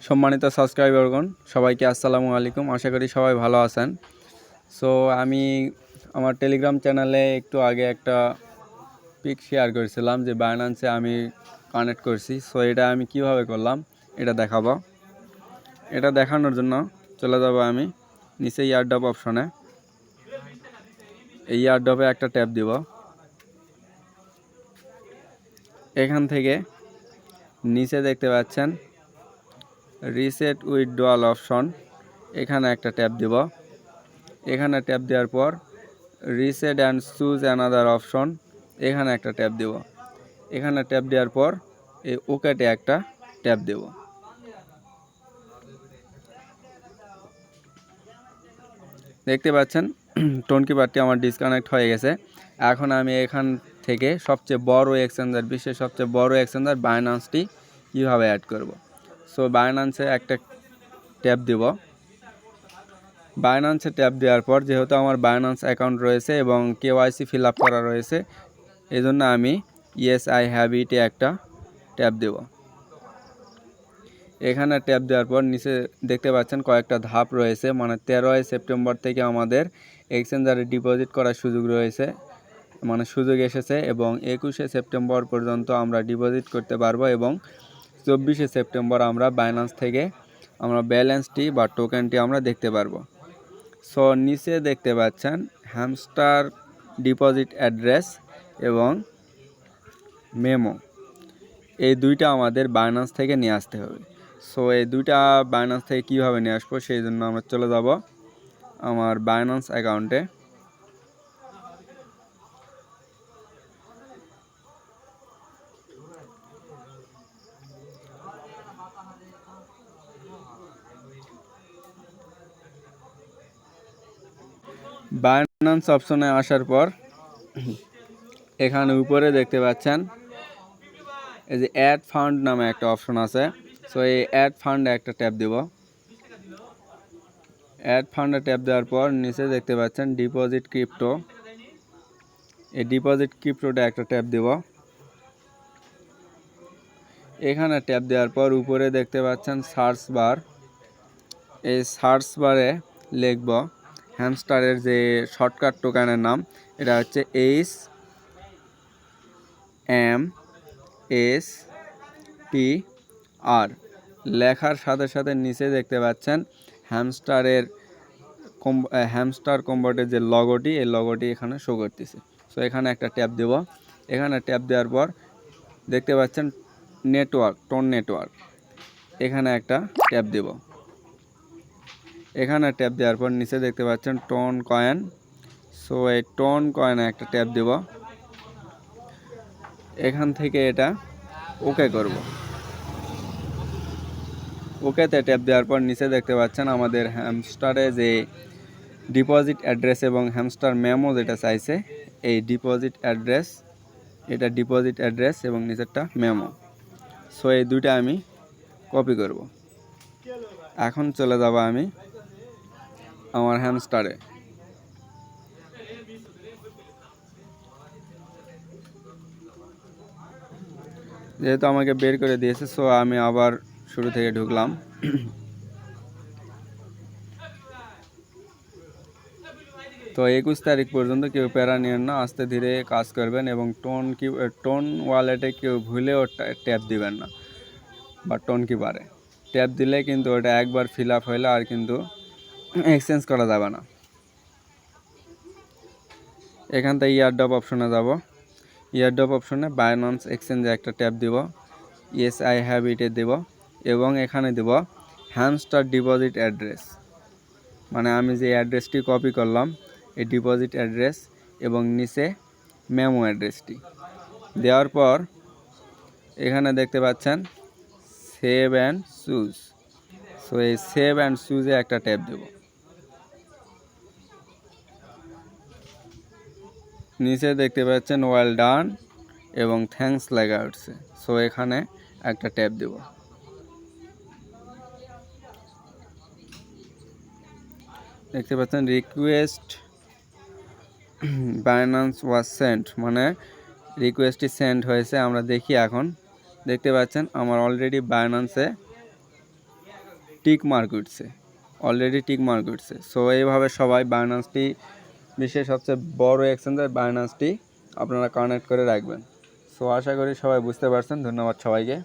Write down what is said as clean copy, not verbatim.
সম্মানিত সাবস্ক্রাইবারগণ সবাইকে আসসালামু আলাইকুম। আশা করি সবাই ভালো আছেন। সো আমি আমার টেলিগ্রাম চ্যানেলে একটু আগে একটা পিক শেয়ার করেছিলাম যে বাইন্যান্সে আমি কানেক্ট করছি। সো এটা আমি কিভাবে করলাম এটা দেখাবো। এটা দেখানোর জন্য চলে যাব আমি নিচে ইয়ারড্রপ অপশনে। এই ইয়ারড্রপে একটা ট্যাপ দিব। এখান থেকে নিচে দেখতে পাচ্ছেন রিসেট উইথড্রয়াল অপশন, এখানে একটা ট্যাপ দিব। এখানে ট্যাপ দেওয়ার পর reset and choose another option, এখানে একটা ট্যাপ দেব। এখানে ট্যাপ দেওয়ার পর এই ওকেটে একটা ট্যাপ দেব। দেখতে পাচ্ছেন টোনকিপারটি আমার ডিসকানেক্ট হয়ে গেছে। এখন আমি এখান থেকে সবচেয়ে বড় এক্সচেঞ্জার, বিশ্বের সবচেয়ে বড় এক্সচেঞ্জার বাইন্যান্সটি কীভাবে অ্যাড করব। সো বাইন্যান্সে একটা ট্যাপ দেব। বাইন্যান্সে ট্যাপ দেওয়ার পর যেহেতু আমার বাইন্যান্স অ্যাকাউন্ট রয়েছে এবং কেওয়াইসি ফিল আপ করা রয়েছে, এই জন্য আমি ইয়েস আই হ্যাভ ইটে একটা ট্যাপ দেব। এখানে ট্যাপ দেওয়ার পর নিচে দেখতে পাচ্ছেন কয়েকটা ধাপ রয়েছে, মানে 13 সেপ্টেম্বর থেকে আমাদের এক্সচেঞ্জারে ডিপোজিট করার সুযোগ রয়েছে, মানে সুযোগ এসেছে এবং 21 সেপ্টেম্বর পর্যন্ত আমরা ডিপোজিট করতে পারবো এবং 24 সেপ্টেম্বর আমরা বাইন্যান্স থেকে আমরা ব্যালেন্সটি বা টোকেনটি আমরা দেখতে পারবো। সো নিচে দেখতে পাচ্ছেন হ্যামস্টার ডিপোজিট অ্যাড্রেস এবং মেমো, এই দুইটা আমাদের বাইন্যান্স থেকে নিয়ে আসতে হবে। সো এই দুইটা বাইন্যান্স থেকে কীভাবে নিয়ে আসবো সেই জন্য আমরা চলে যাব আমার বাইন্যান্স অ্যাকাউন্টে। বাইন্যান্স অপশনে আসার পর এখানে উপরে দেখতে পাচ্ছেন এই যে অ্যাড ফান্ড নামে একটা অপশন আছে। সো এই অ্যাড ফান্ডে একটা ট্যাপ দেব। অ্যাড ফান্ডে ট্যাপ দেওয়ার পর নিচে দেখতে পাচ্ছেন ডিপোজিট ক্রিপ্টো, এই ডিপোজিট ক্রিপ্টোটা একটা ট্যাপ দেব। এখানে ট্যাপ দেওয়ার পর উপরে দেখতে পাচ্ছেন সার্চ বার, এই সার্চ বারে লিখব হ্যামস্টারের যে শর্টকাট টোকেনের নাম, এটা হচ্ছে HMSTR। লেখার সাথে সাথে নিচে দেখতে পাচ্ছেন হ্যামস্টার কম্বোর্ডের যে লগোটি, এই লগোটি এখানে শো করতেছে। সো এখানে একটা ট্যাপ দেব। এখানে ট্যাপ দেওয়ার পর দেখতে পাচ্ছেন টোন নেটওয়ার্ক, এখানে একটা ট্যাপ দেব। এখানে ট্যাপ দেওয়ার পর নিচে দেখতে পাচ্ছেন টোন কয়েন। সো এই টোন কয়েনে একটা ট্যাপ দেব। এখান থেকে এটা ওকে করব। ওকেতে ট্যাপ দেওয়ার পর নিচে দেখতে পাচ্ছেন আমাদের হ্যামস্টারে যে ডিপোজিট অ্যাড্রেস এবং হ্যামস্টার মেমো যেটা চাইছে, এই ডিপোজিট অ্যাড্রেস, এটা ডিপোজিট অ্যাড্রেস এবং নিচেরটা মেমো। সো এই দুইটা আমি কপি করব। এখন চলে যাব আমি আমার হ্যামস্টারে। যেহেতু আমাকে বের করে দিয়েছে, সো আমি আবার শুরু থেকে ঢুকলাম। তো 21 তারিখ পর্যন্ত কেউ প্যারা নিয়েন না, আস্তে ধীরে কাজ করবেন এবং টোন ওয়ালেটে কেউ ভুলেও ট্যাপ দিবেন না, বা টোন কিপারে ট্যাপ দিলে কিন্তু ওটা একবার ফিল আপ হইলে আর কিন্তু এক্সচেঞ্জ করা যাবে না। এখান থেকে ইয়ারড্রপ অপশনে যাব। ইয়ারড্রপ অপশনে বাইন্যান্স এক্সচেঞ্জে একটা ট্যাপ দিব, ইয়েস আই হ্যাভ ইটে দেব এবং এখানে দেব হ্যামস্টার ডিপোজিট অ্যাড্রেস, মানে আমি যে অ্যাড্রেসটি কপি করলাম এই ডিপোজিট অ্যাড্রেস এবং নিচে মেমো অ্যাড্রেসটি দেওয়ার পর এখানে দেখতে পাচ্ছেন সেভ অ্যান্ড চুজ। সো এই সেভ অ্যান্ড চুজে একটা ট্যাপ দেব। নিচে দেখতে পাচ্ছেন ওয়েল ডান এবং থ্যাঙ্কস লেখা উঠছে। সো এখানে একটা ট্যাপ দেব। দেখতে পাচ্ছেন রিকোয়েস্ট বাইন্যান্স ওয়াজ সেন্ট, মানে রিকোয়েস্টটি সেন্ড হয়েছে। আমরা দেখি, এখন দেখতে পাচ্ছেন আমার অলরেডি বাইন্যান্সে টিক মার্ক উঠছে, অলরেডি টিক মার্ক উঠছে। সো এইভাবে সবাই বাইন্যান্সটি বিশ্বের সবচেয়ে বড় এক্সচেঞ্জার বাইন্যান্সটি আপনারা কানেক্ট করে রাখবেন। সো আশা করি সবাই বুঝতে পারছেন। ধন্যবাদ সবাইকে।